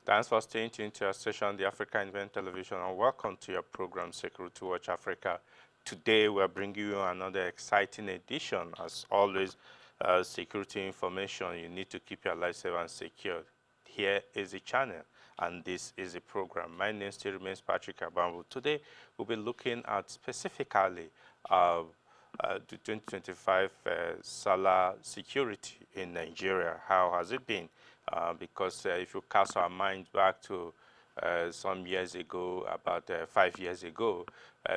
Thanks for staying tuned to our station, the Africa Invent Television, and welcome to your program, Security Watch Africa. Today, we're bringing you another exciting edition. As always, security information. You need to keep your life safe and secure. Here is the channel, and this is the program. My name still remains Patrick Abambo. Today, we'll be looking at specifically the 2025 Salah security in Nigeria. How has it been? Because if you cast our mind back to some years ago, about 5 years ago,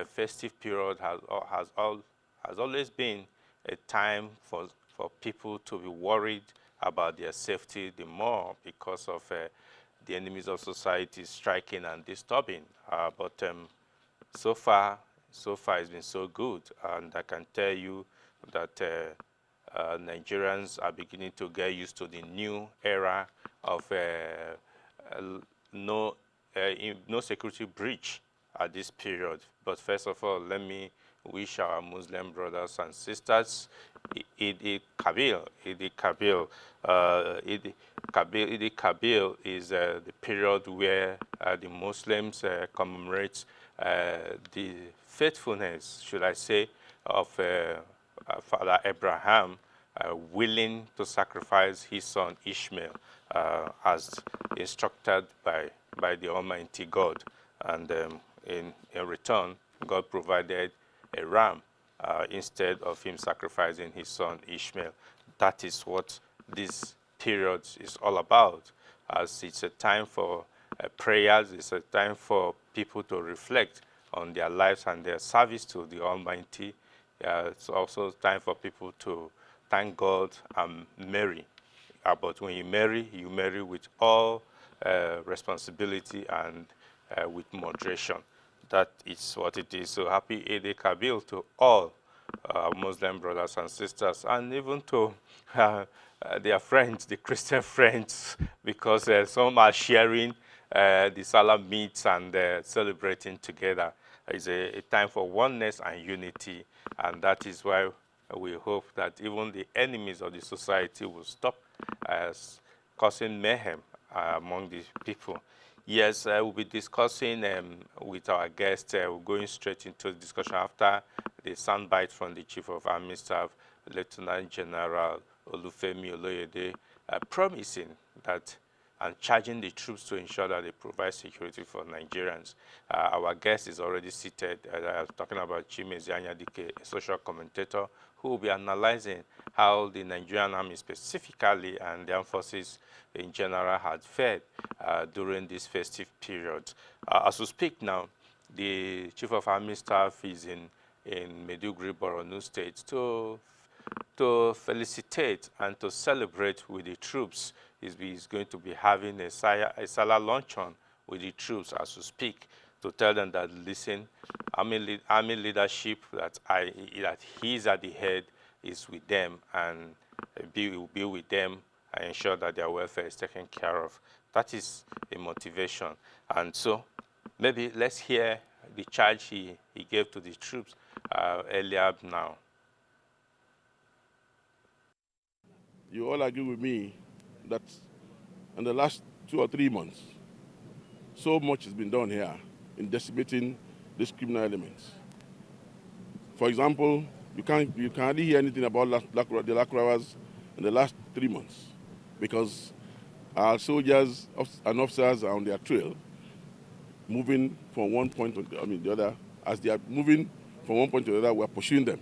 festive period has always been a time for people to be worried about their safety the more because of the enemies of society striking and disturbing. But so far it's been so good, and I can tell you that Nigerians are beginning to get used to the new era of no security breach at this period. But first of all, let me wish our Muslim brothers and sisters Eid Kabil. Eid Kabil. Eid Kabil is the period where the Muslims commemorate the faithfulness, should I say, of Father Abraham, willing to sacrifice his son Ishmael as instructed by the Almighty God. And in return, God provided a ram instead of him sacrificing his son Ishmael. That is what this period is all about, as it's a time for prayers, it's a time for people to reflect on their lives and their service to the Almighty. It's also time for people to thank God and marry. But when you marry with all responsibility and with moderation. That is what it is. So happy Eid Kabil to all Muslim brothers and sisters, and even to their friends, the Christian friends, because some are sharing the Salah meats and celebrating together. It's a time for oneness and unity, and that is why we hope that even the enemies of the society will stop causing mayhem among the people. Yes, we'll be discussing with our guests. We're going straight into the discussion after the soundbite from the Chief of Army Staff, Lieutenant General Olufemi Oloyede, promising that and charging the troops to ensure that they provide security for Nigerians. Our guest is already seated. I'm talking about Chimezi Anyadike, a social commentator who will be analyzing how the Nigerian Army specifically and the armed forces in general had fared during this festive period. As we speak now, the Chief of Army Staff is in Maiduguri, Borno State to felicitate and to celebrate with the troops. He's going to be having a Salah luncheon with the troops as we speak, to tell them that, listen, army leadership, that he's at the head, is with them, and will be with them and ensure that their welfare is taken care of. That is a motivation. And so maybe let's hear the charge he gave to the troops earlier now. You all agree with me that in the last 2 or 3 months, so much has been done here in decimating these criminal elements. For example, you can hardly hear anything about the Lakurawas in the last 3 months, because our soldiers and officers are on their trail, moving from one point to the other. As they are moving from one point to the other, we are pursuing them,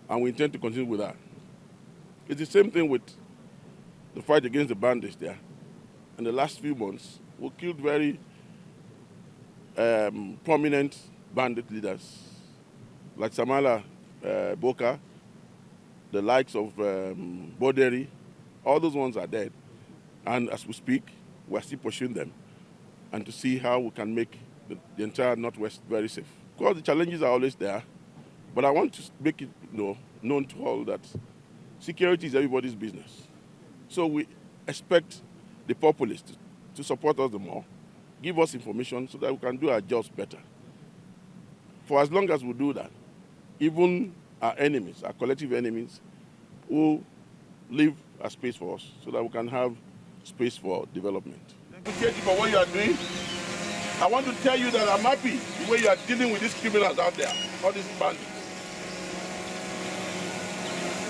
and we intend to continue with that. It's the same thing with the fight against the bandits there. In the last few months, we killed very prominent bandit leaders, like Samala Boka, the likes of Boderi. All those ones are dead. And as we speak, we're still pursuing them, and to see how we can make the entire Northwest very safe. Of course, the challenges are always there, but I want to make it known to all that security is everybody's business. So we expect the populace to support us the more, give us information so that we can do our jobs better. For as long as we do that, even our enemies, our collective enemies, will leave a space for us so that we can have space for development. appreciate you for what you are doing. I want to tell you that I'm happy the way you are dealing with these criminals out there, all these bandits.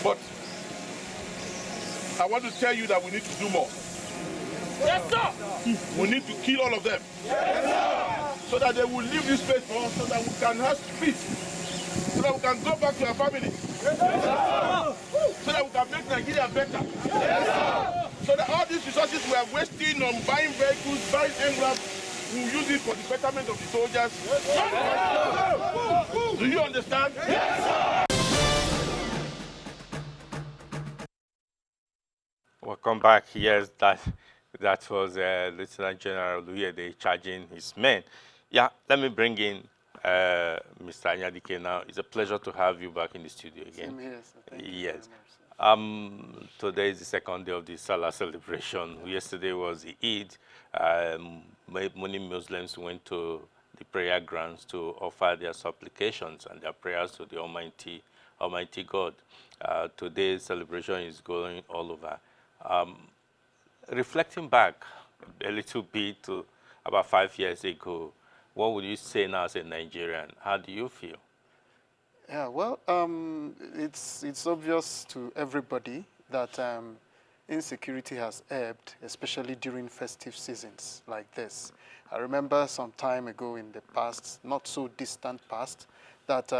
But I want to tell you that we need to do more. Yes, sir. We need to kill all of them. Yes, sir. So that they will leave this place for us, so that we can have peace. So that we can go back to our family. Yes, sir. So that we can make Nigeria better. Yes, sir. So that all these resources we are wasting on buying vehicles, buying envelopes, we'll use it for the betterment of the soldiers. Yes, sir. Do you understand? Yes, sir. Welcome back. Yes, that was Lieutenant General Oluyede charging his men. Yeah, let me bring in Mr. Anyadike now. It's a pleasure to have you back in the studio again. Same here, sir. Thank you Yes. very much, sir. Today is the second day of the Salah celebration. Yesterday was the Eid. Many Muslims went to the prayer grounds to offer their supplications and their prayers to the Almighty God. Today's celebration is going all over. Reflecting back a little bit to about 5 years ago, what would you say now as a Nigerian? How do you feel? Yeah, well, it's obvious to everybody that insecurity has ebbed, especially during festive seasons like this. I remember some time ago in the past, not so distant past, that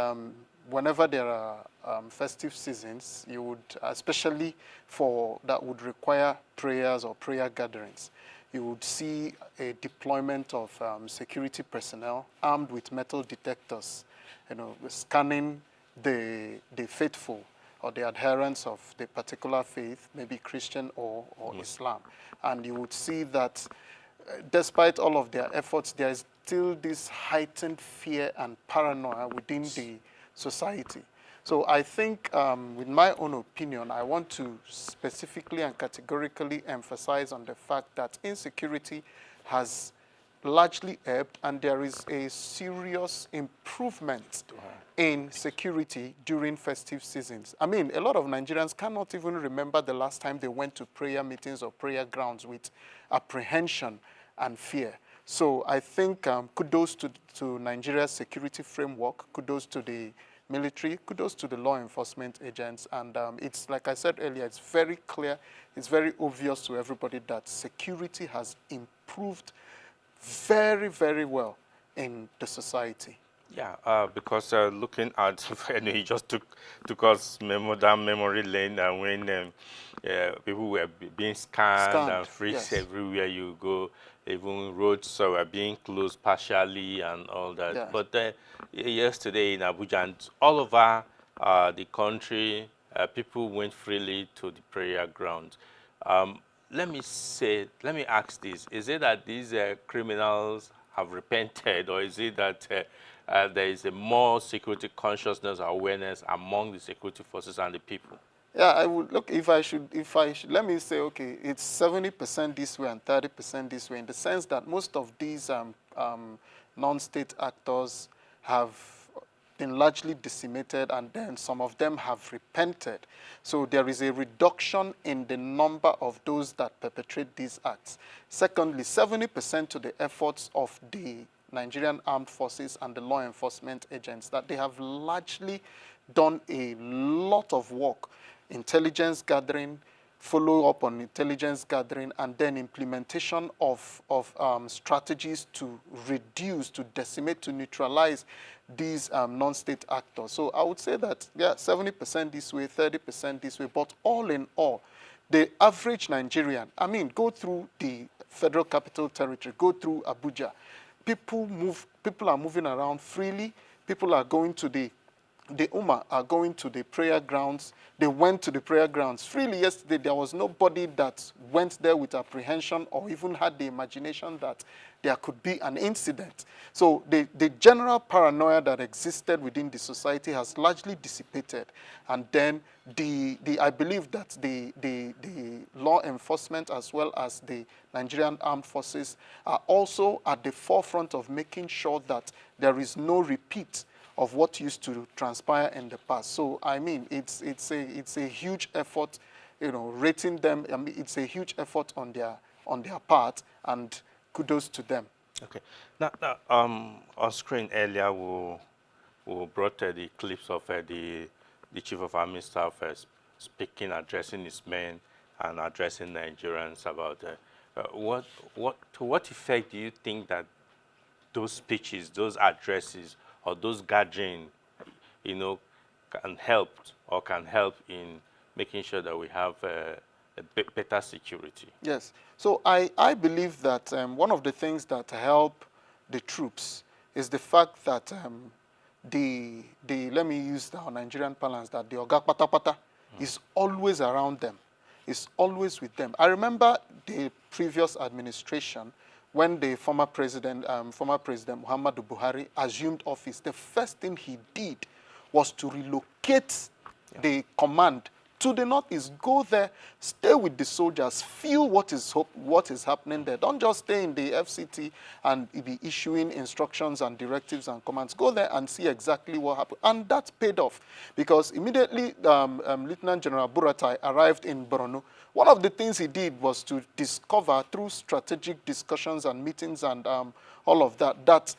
whenever there are festive seasons, you would, especially for that would require prayers or prayer gatherings, you would see a deployment of security personnel armed with metal detectors, scanning the faithful or the adherents of the particular faith, maybe Christian or Islam. And you would see that despite all of their efforts, there is still this heightened fear and paranoia within the society. So I think, with my own opinion, I want to specifically and categorically emphasize on the fact that insecurity has largely ebbed, and there is a serious improvement in security during festive seasons. I mean, a lot of Nigerians cannot even remember the last time they went to prayer meetings or prayer grounds with apprehension and fear. So I think kudos to Nigeria's security framework, kudos to the military, kudos to the law enforcement agents. And it's, like I said earlier, it's very clear, it's very obvious to everybody that security has improved very, very well in the society. Yeah, because looking at, he just took us down memory lane, and when people were being scanned and freezed everywhere you go, even roads were being closed partially and all that. Yes. But yesterday in Abuja and all over the country, people went freely to the prayer ground. Let me ask this: is it that these criminals have repented, or is it that there is a more security consciousness or awareness among the security forces and the people? Yeah, I would look, if I should, let me say, okay, it's 70% this way and 30% this way, in the sense that most of these non-state actors have been largely decimated, and then some of them have repented. So there is a reduction in the number of those that perpetrate these acts. Secondly, 70% to the efforts of the Nigerian armed forces and the law enforcement agents, that they have largely done a lot of work, intelligence gathering, follow up on intelligence gathering, and then implementation of strategies to reduce, to decimate, to neutralize these non-state actors. So I would say that, yeah, 70% this way, 30% this way, but all in all, the average Nigerian, I mean, go through the Federal Capital Territory, go through Abuja, people are moving around freely, people are going to the Ummah are going to the prayer grounds. They went to the prayer grounds freely yesterday. There was nobody that went there with apprehension or even had the imagination that there could be an incident. So the general paranoia that existed within the society has largely dissipated. And then I believe that the law enforcement as well as the Nigerian armed forces are also at the forefront of making sure that there is no repeat of what used to transpire in the past. So I mean, it's a huge effort, rating them. I mean, it's a huge effort on their part, and kudos to them. Okay. Now, on screen earlier, we brought the clips of the chief of army staff speaking, addressing his men, and addressing Nigerians about to what effect do you think that those speeches, those addresses, or those gatherings, can help in making sure that we have better security? Yes. So I believe that one of the things that help the troops is the fact that let me use our Nigerian parlance, that the Oga Pata Pata is always around them, is always with them. I remember the previous administration, when the former President Muhammadu Buhari assumed office, the first thing he did was to relocate the command to the northeast. Go there, stay with the soldiers, feel what is happening there. Don't just stay in the FCT and be issuing instructions and directives and commands. Go there and see exactly what happened. And that paid off, because immediately Lieutenant General Buratai arrived in Borno. One of the things he did was to discover through strategic discussions and meetings and all of that, that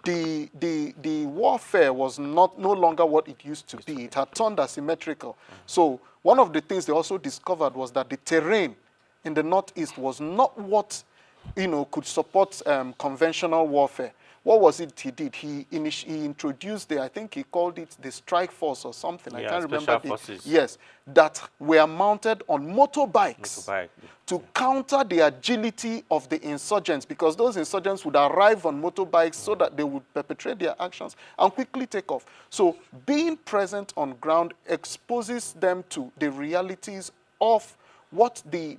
the warfare was no longer what it used to be. It had turned asymmetrical. So one of the things they also discovered was that the terrain in the northeast was not what could support conventional warfare. What was it he did? He introduced I think he called it the strike force or something. I can't remember. Forces. Yes, that were mounted on motorbikes to counter the agility of the insurgents, because those insurgents would arrive on motorbikes so that they would perpetrate their actions and quickly take off. So being present on ground exposes them to the realities of what the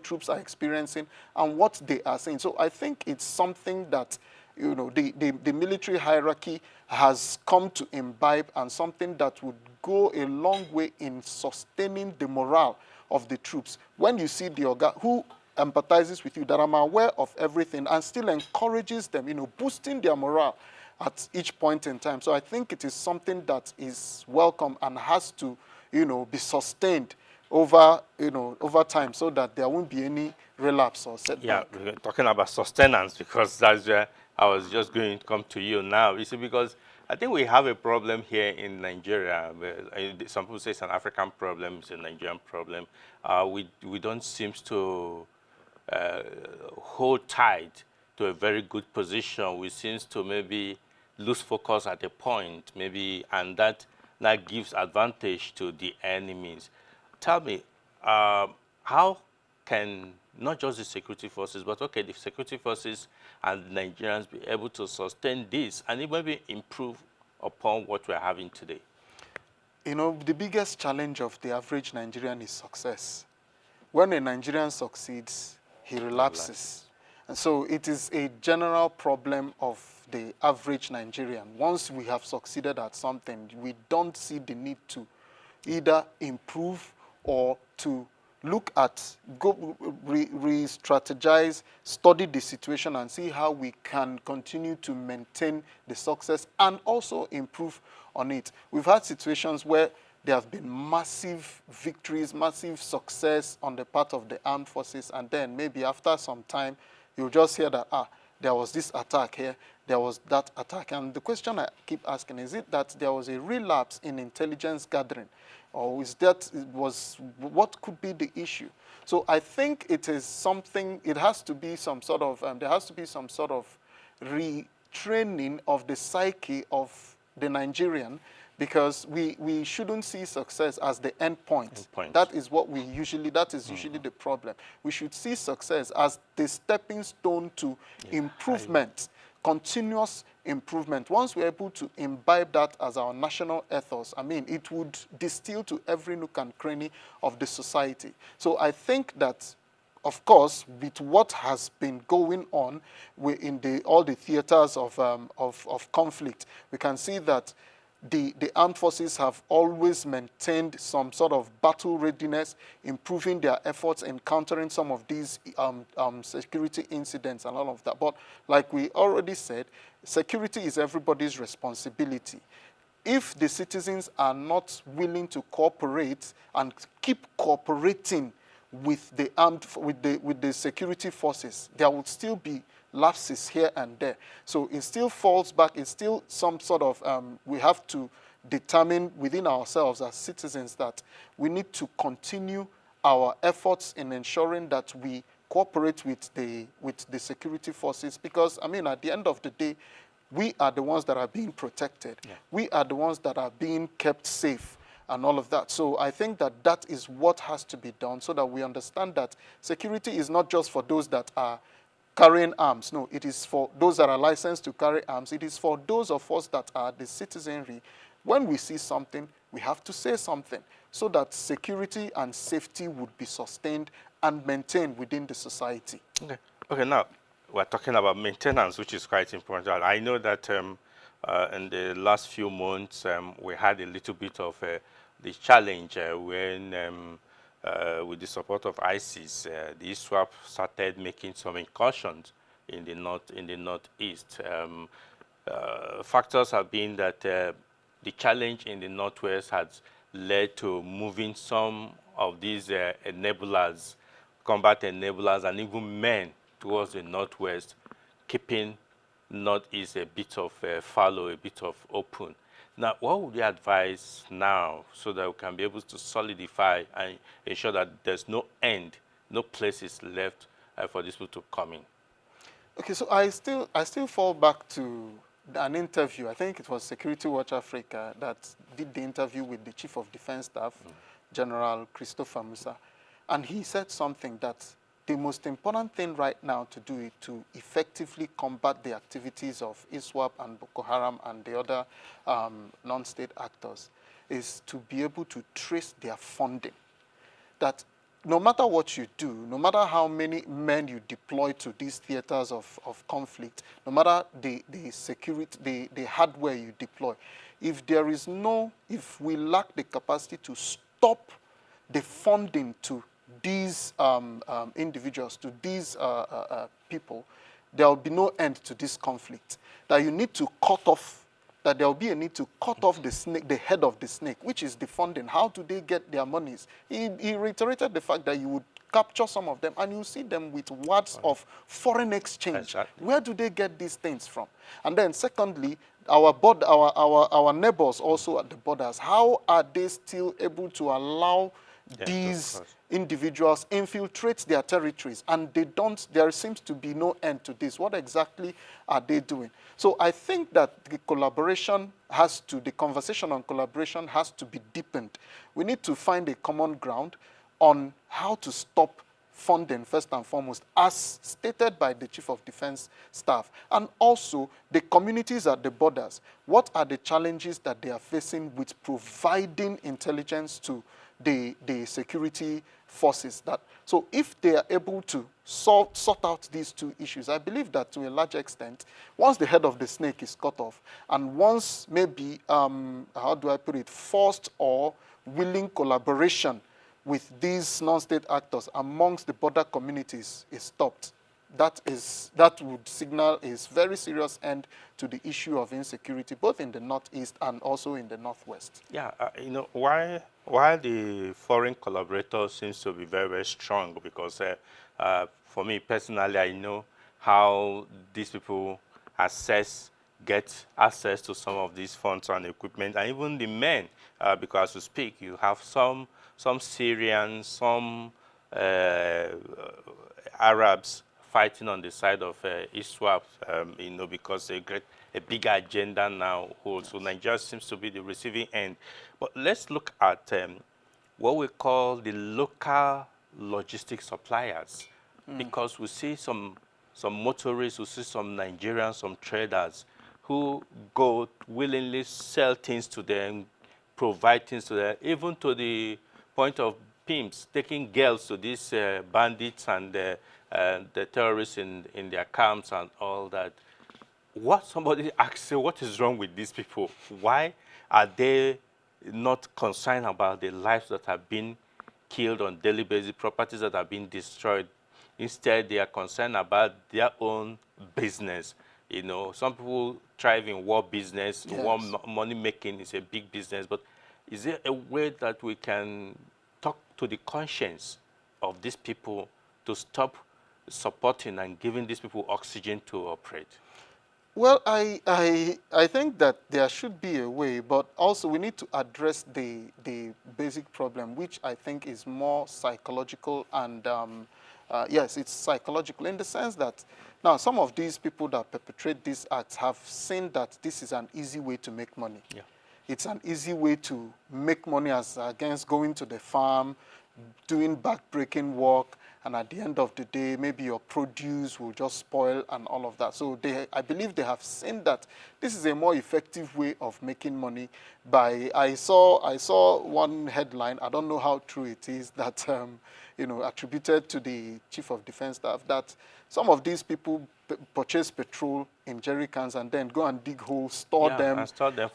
troops are experiencing and what they are saying. So I think it's something that the military hierarchy has come to imbibe, and something that would go a long way in sustaining the morale of the troops. When you see the Oga who empathizes with you, that I'm aware of everything, and still encourages them, boosting their morale at each point in time. So I think it is something that is welcome and has to, be sustained over time, so that there won't be any relapse or setback. Yeah, we're talking about sustenance, because that's where I was just going to come to you now. You see, because I think we have a problem here in Nigeria. Some people say it's an African problem, it's a Nigerian problem. We don't seem to hold tight to a very good position. We seem to maybe lose focus at a point, maybe, and that gives advantage to the enemies. Tell me, how can not just the security forces, but the security forces and Nigerians be able to sustain this and maybe improve upon what we're having today? The biggest challenge of the average Nigerian is success. When a Nigerian succeeds, he relapses. And so it is a general problem of the average Nigerian. Once we have succeeded at something, we don't see the need to either improve or to look at, re-strategize, study the situation and see how we can continue to maintain the success and also improve on it. We've had situations where there have been massive victories, massive success on the part of the armed forces, and then maybe after some time, you'll just hear that, there was this attack here, there was that attack. And the question I keep asking, is it that there was a relapse in intelligence gathering? Or what could be the issue? So I think it is something, it has to be some sort of, there has to be some sort of retraining of the psyche of the Nigerian, because we shouldn't see success as the end point. That is what usually the problem. We should see success as the stepping stone to improvement, continuous improvement. Once we're able to imbibe that as our national ethos, it would distill to every nook and cranny of the society. So I think that, of course, with what has been going on in all the theaters of conflict, we can see that the armed forces have always maintained some sort of battle readiness, improving their efforts in countering some of these security incidents and all of that. But like we already said, security is everybody's responsibility. If the citizens are not willing to cooperate and keep cooperating with the with the security forces, there would still be lapses here and there. So it still falls back. It's still some sort of we have to determine within ourselves as citizens that we need to continue our efforts in ensuring that we cooperate with the security forces, because I mean, at the end of the day, we are the ones that are being protected. Yeah. We are the ones that are being kept safe and all of that. So I think that that is what has to be done, so that we understand that security is not just for those that are carrying arms. No, it is for those that are licensed to carry arms. It is for those of us that are the citizenry. When we see something, we have to say something, so that security and safety would be sustained and maintained within the society. Okay. Okay. Now we're talking about maintenance, which is quite important. I know that in the last few months we had a little bit of the challenge when, with the support of ISIS, the ISWAP started making some incursions in the northeast. Factors have been that the challenge in the northwest has led to moving some of these enablers, combat enablers, and even men towards the northwest, keeping northeast a bit of fallow, a bit of open. Now, what would you advise now, so that we can be able to solidify and ensure that there's no end, no places left for these people to come in? Okay, so I still fall back to an interview. I think it was Security Watch Africa that did the interview with the Chief of Defense Staff, General Christopher Musa, and he said something that the most important thing right now to do is to effectively combat the activities of ISWAP and Boko Haram and the other non-state actors is to be able to trace their funding. That no matter what you do, no matter how many men you deploy to these theaters of conflict, no matter the security, the hardware you deploy, if we lack the capacity to stop the funding to these individuals, to these people, there will be no end to this conflict. That you need to cut off, that there will be a need to cut off the snake, the head of the snake, which is the funding. How do they get their monies? He reiterated the fact that you would capture some of them and you see them with words of foreign exchange. Exactly. Where do they get these things from? And then secondly, our neighbors also at the borders, how are they still able to allow these individuals infiltrate their territories, and there seems to be no end to this? What exactly are they doing? So I think that the conversation on collaboration has to be deepened. We need to find a common ground on how to stop funding, first and foremost, as stated by the Chief of Defense Staff, and also the communities at the borders. What are the challenges that they are facing with providing intelligence to the security forces? So if they are able to sort out these two issues, I believe that to a large extent, once the head of the snake is cut off, and once maybe, how do I put it, forced or willing collaboration with these non-state actors amongst the border communities is stopped, that would signal a very serious end to the issue of insecurity, both in the northeast and also in the northwest. Yeah, while the foreign collaborator seems to be very, very strong, because for me personally, I know how these people get access to some of these funds and equipment, and even the men, because as we speak, you have some Syrians, some Arabs fighting on the side of ISWAP, because a big agenda now holds. So Nigeria seems to be the receiving end. But let's look at what we call the local logistic suppliers, because we see some motorists, we see some Nigerians, some traders who go willingly sell things to them, provide things to them, even to the point of pimps taking girls to these bandits and the terrorists in their camps and all that. Somebody asks, what is wrong with these people? Why are they not concerned about the lives that have been killed on a daily basis, properties that have been destroyed? Instead, they are concerned about their own business. Some people thrive in war business. Yes. War money making is a big business. But is there a way that we can talk to the conscience of these people to stop supporting and giving these people oxygen to operate? Well, I think that there should be a way, but also we need to address the basic problem, which I think is more psychological and yes, it's psychological in the sense that now some of these people that perpetrate these acts have seen that this is an easy way to make money. Yeah. It's an easy way to make money as against going to the farm, doing back-breaking work, and at the end of the day, maybe your produce will just spoil and all of that. So I believe they have seen that this is a more effective way of making money. I saw one headline, I don't know how true it is, that attributed to the Chief of Defense Staff, that some of these people purchase petrol in jerry cans and then go and dig holes, store them,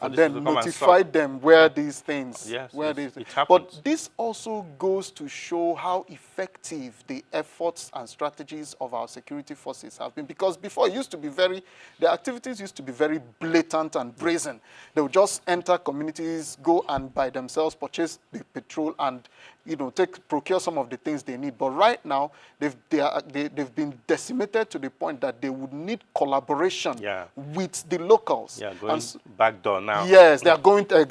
and then notify them where these things, yes, where it these. happens. But this also goes to show how effective the efforts and strategies of our security forces have been. Because before, the activities used to be very blatant and brazen. They would just enter communities, go and by themselves purchase the petrol and procure some of the things they need. But right now, they've been decimated to the point that they would need collaboration with the locals. Yeah, going back door now. Yes, they are going through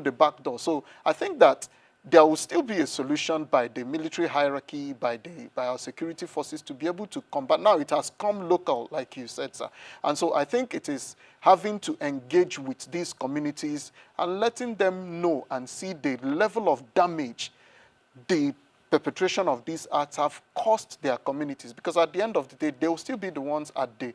the back door. So I think that there will still be a solution by the military hierarchy, by our security forces to be able to combat. Now it has come local, like you said, sir. And so I think it is having to engage with these communities and letting them know and see the level of damage the perpetration of these acts have caused their communities. Because at the end of the day, they will still be the ones at the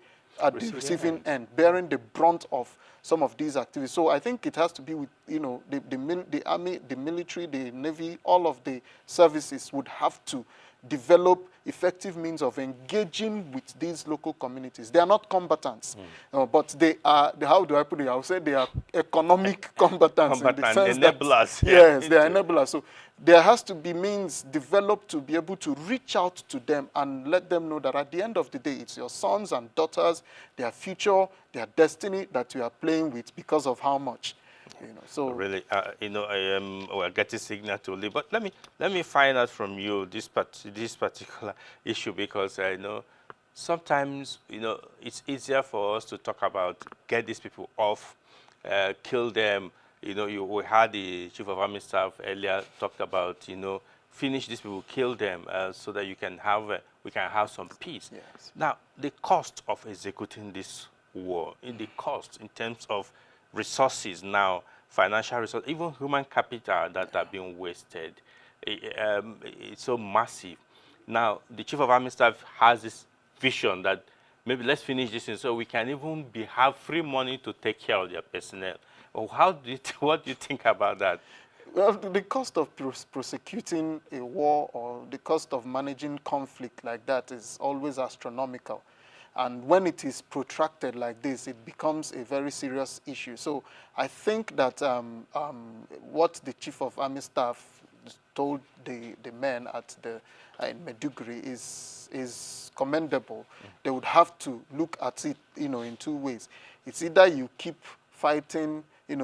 receiving end, bearing the brunt of some of these activities. So I think it has to be with, the army, the military, the navy, all of the services would have to develop effective means of engaging with these local communities. They are not combatants, but they are, how do I put it? I would say they are economic combatants in the sense enablers. That, yes, they are enablers. So there has to be means developed to be able to reach out to them and let them know that at the end of the day, it's your sons and daughters, their future, their destiny that you are playing with because of how much. So really, we're getting signal to leave. But let me find out from you this particular issue, because I know sometimes it's easier for us to talk about get these people off, kill them. We had the Chief of Army Staff earlier talked about finish these people, kill them, so that we can have some peace. Yes. Now the cost of executing this war, in terms of resources now, financial resources, even human capital that are being wasted, it's so massive. Now, the Chief of Army Staff has this vision that maybe let's finish this, and so we can even have free money to take care of their personnel. What do you think about that? Well, the cost of prosecuting a war or the cost of managing conflict like that is always astronomical. And when it is protracted like this, it becomes a very serious issue. So I think that what the Chief of Army Staff told the men at in Maiduguri is commendable. They would have to look at it, in two ways. It's either you keep fighting,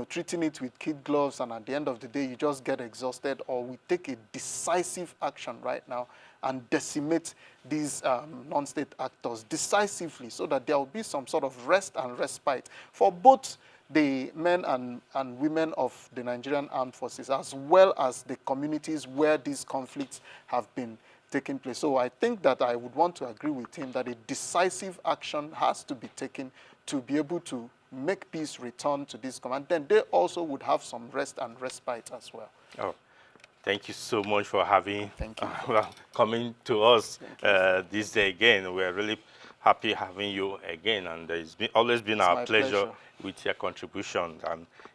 treating it with kid gloves, and at the end of the day, you just get exhausted, or we take a decisive action right now and decimate these non-state actors decisively so that there will be some sort of rest and respite for both the men and women of the Nigerian Armed Forces, as well as the communities where these conflicts have been taking place. So I think that I would want to agree with him that a decisive action has to be taken to be able to make peace return to this command. Then they also would have some rest and respite as well. Oh, thank you so much for Thank you. coming to us this day again. We're really happy having you again, and it's always been our pleasure with your contribution.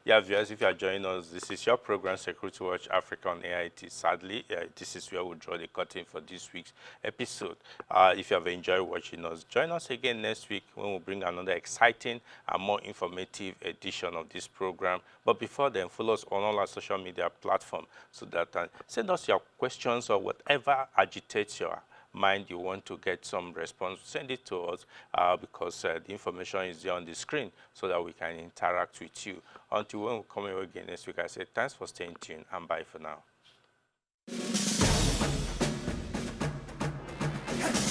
Viewers, if you are joining us, this is your program, Security Watch Africa on AIT. Sadly, this is where we draw the curtain for this week's episode. If you have enjoyed watching us, join us again next week when we bring another exciting and more informative edition of this program. But before then, follow us on all our social media platforms so that send us your questions or whatever agitates your mind you want to get some response, send it to us because the information is there on the screen so that we can interact with you. Until when we come here again next week, I say thanks for staying tuned and bye for now. you.